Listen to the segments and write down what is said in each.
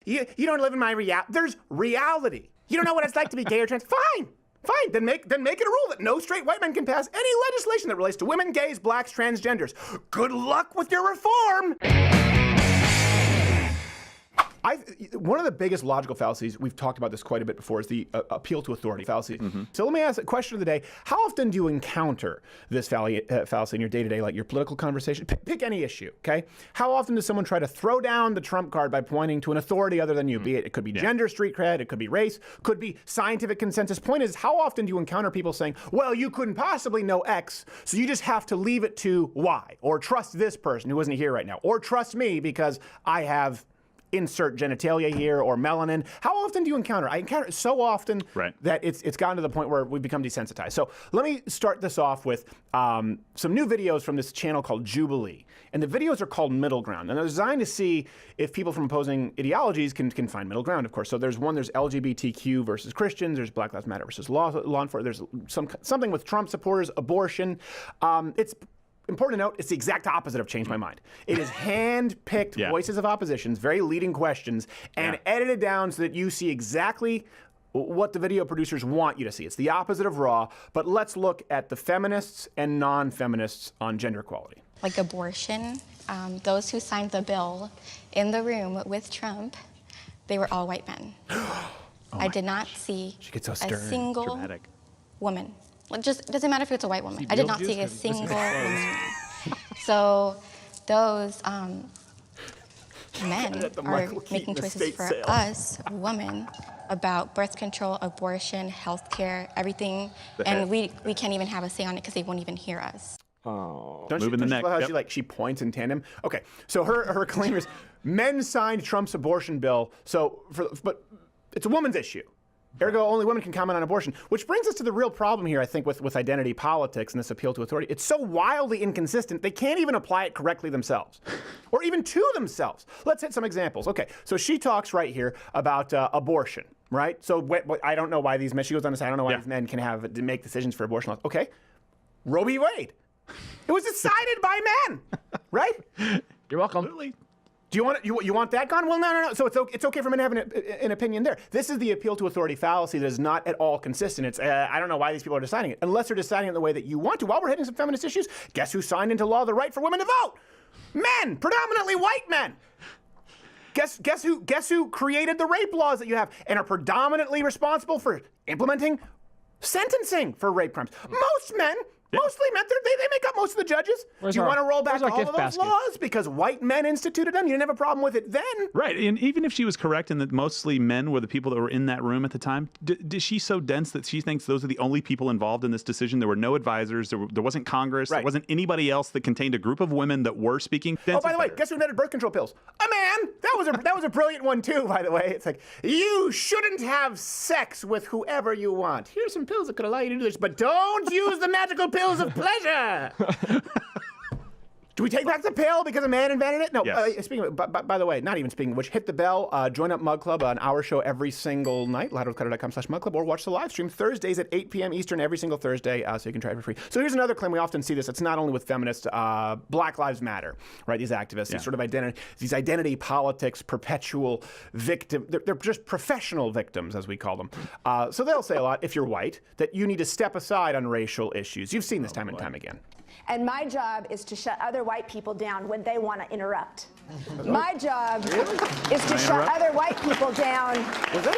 You don't live in my reality. There's reality. You don't know what it's like to be gay or trans. Fine. Then make it a rule that no straight white men can pass any legislation that relates to women, gays, blacks, transgenders. Good luck with your reform. One of the biggest logical fallacies, we've talked about this quite a bit before, is the appeal to authority fallacy. So let me ask a question of the day. How often do you encounter this fallacy in your day-to-day, like your political conversation? Pick any issue, okay? How often does someone try to throw down the trump card by pointing to an authority other than you? Be it could be gender, street cred, it could be race, could be scientific consensus. Point is, how often do you encounter people saying, well, you couldn't possibly know X, so you just have to leave it to Y, or trust this person who isn't here right now, or trust me because I have insert genitalia here or melanin. How often do you encounter? I encounter it so often that it's gotten to the point where we've become desensitized. So let me start this off with some new videos from this channel called Jubilee. And the videos are called Middle Ground. And they're designed to see if people from opposing ideologies can find middle ground, of course. So there's LGBTQ versus Christians. There's Black Lives Matter versus law enforcement. There's something with Trump supporters, abortion. It's important to note, it's the exact opposite of Change My Mind. It is hand-picked voices of oppositions, very leading questions, and edited down so that you see exactly what the video producers want you to see. It's the opposite of raw, but let's look at the feminists and non-feminists on gender equality. Like abortion, those who signed the bill in the room with Trump, they were all white men. I did not see a single woman. It just doesn't matter if it's a white woman. I did not see a single woman. So those men are making choices for us, women, about birth control, abortion, healthcare, everything, and we can't even have a say on it because they won't even hear us. Oh, don't you love how she points in tandem? Okay, so her claim is men signed Trump's abortion bill, but it's a woman's issue. Ergo, only women can comment on abortion, which brings us to the real problem here, I think, with identity politics and this appeal to authority. It's so wildly inconsistent, they can't even apply it correctly themselves, or even to themselves. Let's hit some examples. Okay, so she talks right here about abortion, right? So I don't know why these men, she goes on to say, I don't know why these men can make decisions for abortion laws. Okay, Roe v. Wade. It was decided by men, right? You're welcome. Absolutely. Do you want that gone? Well, no. So it's okay for men to have an opinion there. This is the appeal to authority fallacy that is not at all consistent. It's I don't know why these people are deciding it, unless they're deciding it the way that you want to. While we're hitting some feminist issues, guess who signed into law the right for women to vote? Men, predominantly white men. Guess who created the rape laws that you have and are predominantly responsible for implementing sentencing for rape crimes? Most men. Mostly men, they make up most of the judges. Do you want to roll back all of those laws because white men instituted them? You didn't have a problem with it then. Right, and even if she was correct in that mostly men were the people that were in that room at the time, is she so dense that she thinks those are the only people involved in this decision? There were no advisors, there wasn't Congress, there wasn't anybody else that contained a group of women that were speaking. Oh, by the way, guess who invented birth control pills? A man! That was a brilliant one too, by the way. It's like, you shouldn't have sex with whoever you want. Here's some pills that could allow you to do this, but don't use the magical pills of pleasure. Do we take back the pill because a man invented it? No. Yes. Speaking of, by the way, not even speaking of which, hit the bell. Join up Mug Club, an hour show every single night. louderwithcutter.com/Mug Club, or watch the live stream Thursdays at 8 p.m. Eastern every single Thursday, so you can try it for free. So here's another claim. We often see this. It's not only with feminists. Black Lives Matter, right? These activists, these sort of identity politics, perpetual victim. They're just professional victims, as we call them. So they'll say a lot, if you're white, that you need to step aside on racial issues. You've seen this time and time again. And my job is to shut other white people down when they want to interrupt. My job is to shut other white people down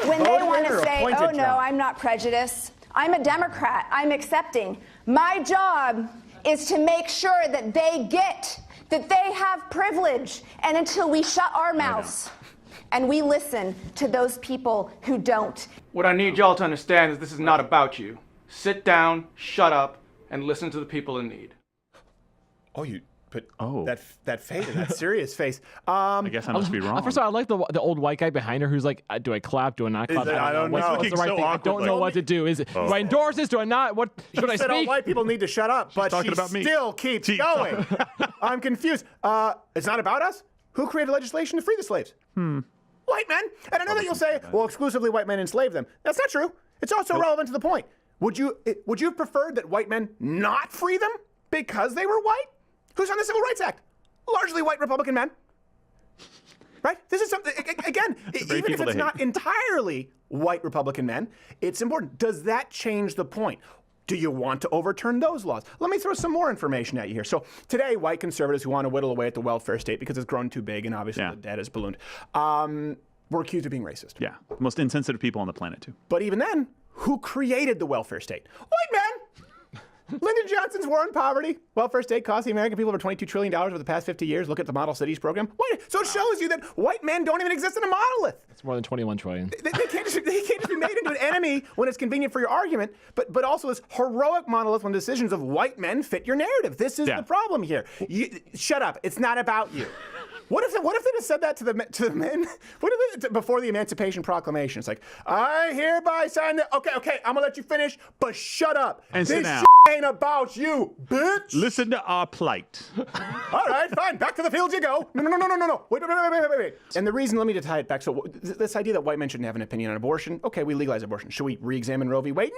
when they want to say, oh no, I'm not prejudiced. I'm a Democrat. I'm accepting. My job is to make sure that they get that they have privilege. And until we shut our mouths and we listen to those people who don't. What I need y'all to understand is this is not about you. Sit down, shut up, and listen to the people in need. That face, that serious face. I guess I must be wrong. First of all, I like the old white guy behind her who's like, do I clap? Do I not clap? I don't know. What's the right thing? I don't know what to do. Is it? Do I endorse this? Do I not? What should I speak? All white people need to shut up, but she still keeps going. I'm confused. It's not about us. Who created legislation to free the slaves? White men. And I know that you'll say, well, exclusively white men enslaved them. That's not true. It's also relevant to the point. Would you have preferred that white men not free them because they were white? Who signed the Civil Rights Act? Largely white Republican men. Right? This is something, again, even if it's not entirely white Republican men, it's important. Does that change the point? Do you want to overturn those laws? Let me throw some more information at you here. So today, white conservatives who want to whittle away at the welfare state because it's grown too big and obviously the debt has ballooned, were accused of being racist. Yeah, the most insensitive people on the planet, too. But even then, who created the welfare state? White men! Lyndon Johnson's war on poverty. Welfare state cost the American people over $22 trillion over the past 50 years. Look at the Model Cities program. So it shows you that white men don't even exist in a monolith. It's more than 21 trillion. They can't just be made into an enemy when it's convenient for your argument, but also this heroic monolith when decisions of white men fit your narrative. This is the problem here. Shut up. It's not about you. What if they just said that to the men? What if they, before the Emancipation Proclamation? It's like, I hereby sign that. Okay, I'm gonna let you finish, but shut up. And this sit down. Ain't about you, bitch. Listen to our plight. All right, fine. Back to the fields you go. No. Wait. And the reason, let me just tie it back. So this idea that white men shouldn't have an opinion on abortion. Okay, we legalize abortion. Should we re-examine Roe v. Wade?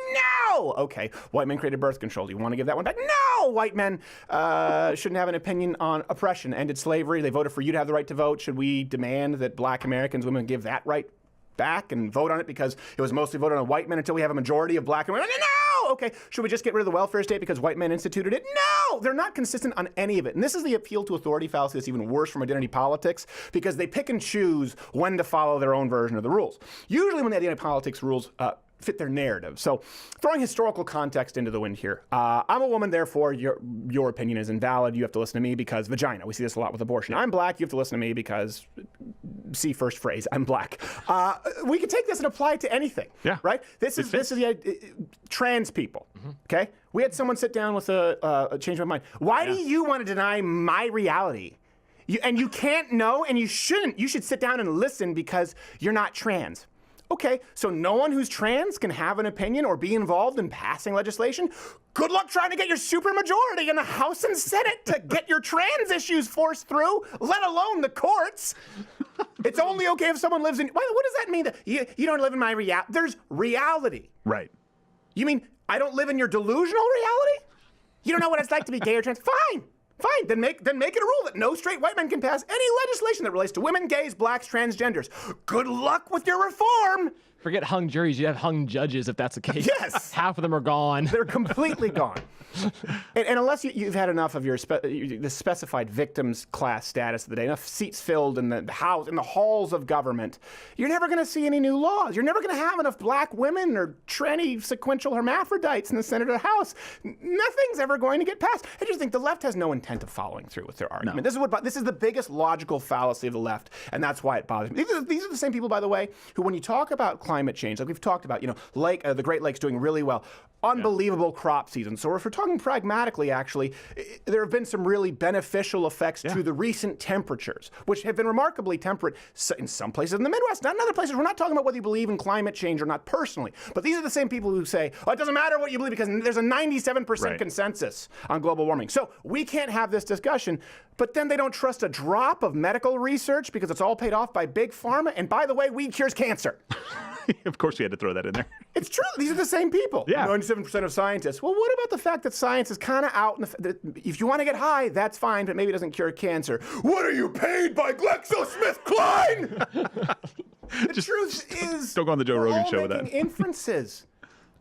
No. Okay, white men created birth control. Do you want to give that one back? No. White men shouldn't have an opinion on oppression. Ended slavery. They voted for you to have the right to vote. Should we demand that black Americans, women, give that right back and vote on it because it was mostly voted on white men until we have a majority of black women? No! Okay, should we just get rid of the welfare state because white men instituted it? No! They're not consistent on any of it. And this is the appeal to authority fallacy that's even worse from identity politics because they pick and choose when to follow their own version of the rules. Usually when the identity politics rules fit their narrative. So throwing historical context into the wind here. I'm a woman, therefore your opinion is invalid. You have to listen to me because vagina. We see this a lot with abortion. I'm black. You have to listen to me because, see first phrase, I'm black. We could take this and apply it to anything. Yeah. Right? This is the trans people. Okay? We had someone sit down with a change my mind. Why do you want to deny my reality? You can't know and you shouldn't. You should sit down and listen because you're not trans. Okay, so no one who's trans can have an opinion or be involved in passing legislation? Good luck trying to get your supermajority in the House and Senate to get your trans issues forced through, let alone the courts. It's only okay if someone lives in... What does that mean? That you don't live in my reality? There's reality. Right. You mean I don't live in your delusional reality? You don't know what it's like to be gay or trans? Fine, then make it a rule that no straight white men can pass any legislation that relates to women, gays, blacks, transgenders. Good luck with your reform. Forget hung juries, you have hung judges if that's the case. Yes. Half of them are gone. They're completely gone. And unless you've had enough of the specified victims class status of the day, enough seats filled in the house, in the halls of government, you're never going to see any new laws. You're never going to have enough black women or tranny sequential hermaphrodites in the Senate or the House. Nothing's ever going to get passed. I just think the left has no intent of following through with their argument. No. This is the biggest logical fallacy of the left, and that's why it bothers me. These are the same people, by the way, who, when you talk about climate change, like we've talked about, the Great Lakes doing really well, unbelievable crop season. So if we're talking pragmatically, actually, there have been some really beneficial effects to the recent temperatures, which have been remarkably temperate in some places in the Midwest, not in other places. We're not talking about whether you believe in climate change or not personally, but these are the same people who say, it doesn't matter what you believe because there's a 97% consensus on global warming. So we can't have this discussion, but then they don't trust a drop of medical research because it's all paid off by big pharma. And by the way, weed cures cancer. Of course we had to throw that in there. It's true. These are the same people. Yeah. 97% of scientists. Well, what about the fact that science is kind of out? If you want to get high, that's fine, but maybe it doesn't cure cancer. What are you paid by GlaxoSmithKline? The truth is, don't go on the Joe Rogan show with that. Inferences.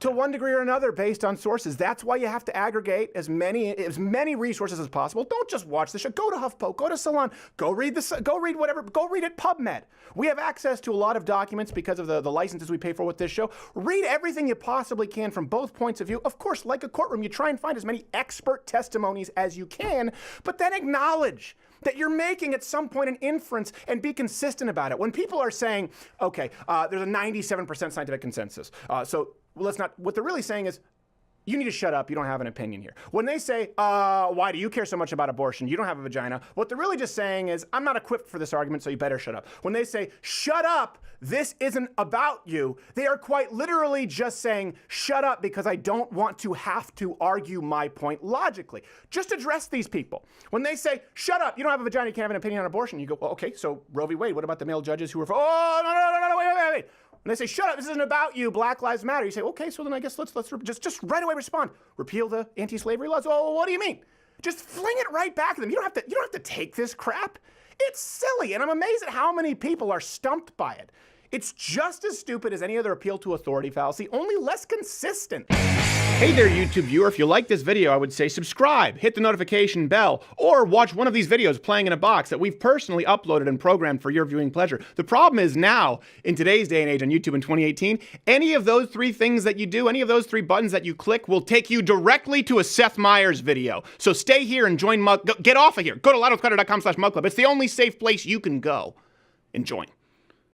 To one degree or another based on sources. That's why you have to aggregate as many resources as possible. Don't just watch the show. Go to HuffPo, go to Salon, go read whatever, go read at PubMed. We have access to a lot of documents because of the licenses we pay for with this show. Read everything you possibly can from both points of view. Of course, like a courtroom, you try and find as many expert testimonies as you can, but then acknowledge that you're making at some point an inference and be consistent about it. When people are saying, okay, there's a 97% scientific consensus, what they're really saying is, you need to shut up. You don't have an opinion here. When they say, why do you care so much about abortion? You don't have a vagina. What they're really just saying is, I'm not equipped for this argument, so you better shut up. When they say, shut up, this isn't about you, they are quite literally just saying, shut up because I don't want to have to argue my point logically. Just address these people. When they say, shut up, you don't have a vagina, you can't have an opinion on abortion, you go, well, okay, so Roe v. Wade, what about the male judges who were for, no, wait. And they say, shut up, this isn't about you, Black Lives Matter. You say, okay, so then I guess let's just right away respond. Repeal the anti-slavery laws? Oh, what do you mean? Just fling it right back at them. You don't have to take this crap. It's silly, and I'm amazed at how many people are stumped by it. It's just as stupid as any other appeal to authority fallacy, only less consistent. Hey there, YouTube viewer. If you like this video, I would say subscribe, hit the notification bell, or watch one of these videos playing in a box that we've personally uploaded and programmed for your viewing pleasure. The problem is now, in today's day and age on YouTube in 2018, any of those three things that you do, any of those three buttons that you click will take you directly to a Seth Meyers video. So stay here and join Mug. Get off of here. Go to loudoutcutter.com/mugclub. It's the only safe place you can go and join.